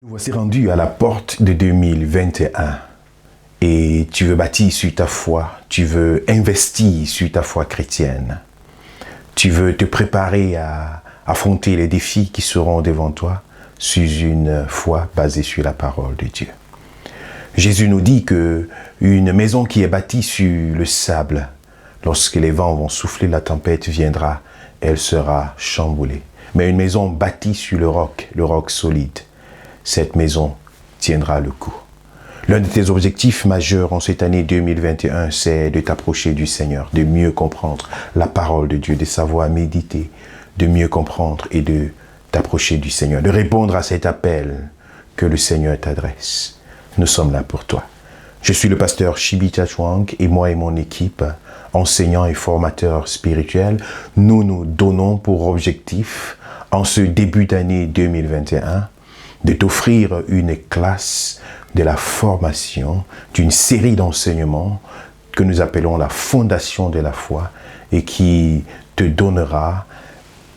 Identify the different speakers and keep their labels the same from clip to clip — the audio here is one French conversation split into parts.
Speaker 1: Voici rendu à la porte de 2021 et tu veux bâtir sur ta foi, tu veux investir sur ta foi chrétienne, tu veux te préparer à affronter les défis qui seront devant toi sur une foi basée sur la parole de Dieu. Jésus nous dit que une maison qui est bâtie sur le sable, lorsque les vents vont souffler, la tempête viendra, elle sera chamboulée. Mais une maison bâtie sur le roc solide, cette maison tiendra le coup. L'un de tes objectifs majeurs en cette année 2021, c'est de t'approcher du Seigneur, de mieux comprendre la parole de Dieu, de savoir méditer, de mieux comprendre et de t'approcher du Seigneur, de répondre à cet appel que le Seigneur t'adresse. Nous sommes là pour toi. Je suis le pasteur Shibita Chwang et moi et mon équipe, enseignants et formateurs spirituels, nous nous donnons pour objectif, en ce début d'année 2021, de t'offrir une classe de la formation d'une série d'enseignements que nous appelons la fondation de la foi et qui te donnera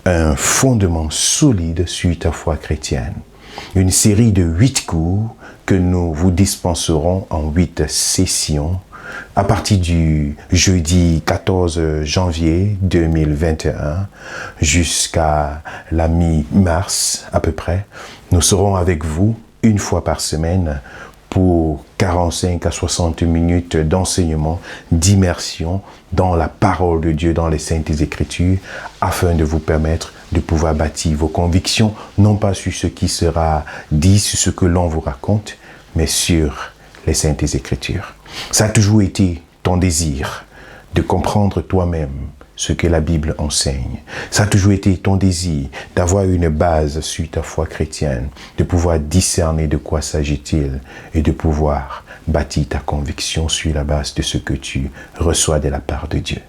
Speaker 1: un fondement solide sur ta foi chrétienne. Une série de 8 cours que nous vous dispenserons en 8 sessions à partir du jeudi 14 janvier 2021 jusqu'à la mi-mars à peu près. Nous serons avec vous une fois par semaine pour 45 à 60 minutes d'enseignement, d'immersion dans la parole de Dieu, dans les Saintes Écritures, afin de vous permettre de pouvoir bâtir vos convictions, non pas sur ce qui sera dit, sur ce que l'on vous raconte, mais sur les Saintes Écritures. Ça a toujours été ton désir de comprendre toi-même ce que la Bible enseigne. Ça a toujours été ton désir d'avoir une base sur ta foi chrétienne, de pouvoir discerner de quoi s'agit-il et de pouvoir bâtir ta conviction sur la base de ce que tu reçois de la part de Dieu.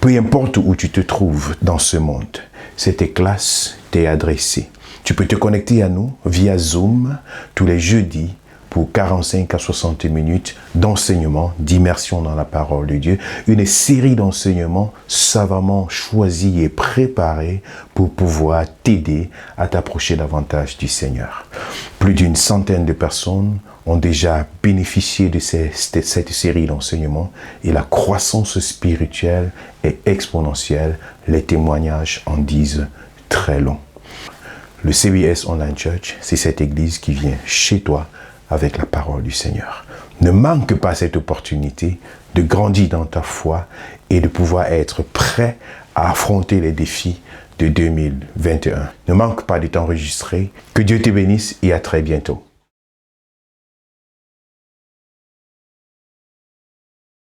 Speaker 1: Peu importe où tu te trouves dans ce monde, cette classe t'est adressée. Tu peux te connecter à nous via Zoom tous les jeudis pour 45 à 60 minutes d'enseignement, d'immersion dans la parole de Dieu, une série d'enseignements savamment choisis et préparés pour pouvoir t'aider à t'approcher davantage du Seigneur. Plus d'une centaine de personnes ont déjà bénéficié de cette série d'enseignements et la croissance spirituelle est exponentielle. Les témoignages en disent très long. Le CBS Online Church, c'est cette église qui vient chez toi avec la parole du Seigneur. Ne manque pas cette opportunité de grandir dans ta foi et de pouvoir être prêt à affronter les défis de 2021. Ne manque pas de t'enregistrer. Que Dieu te bénisse et à très bientôt.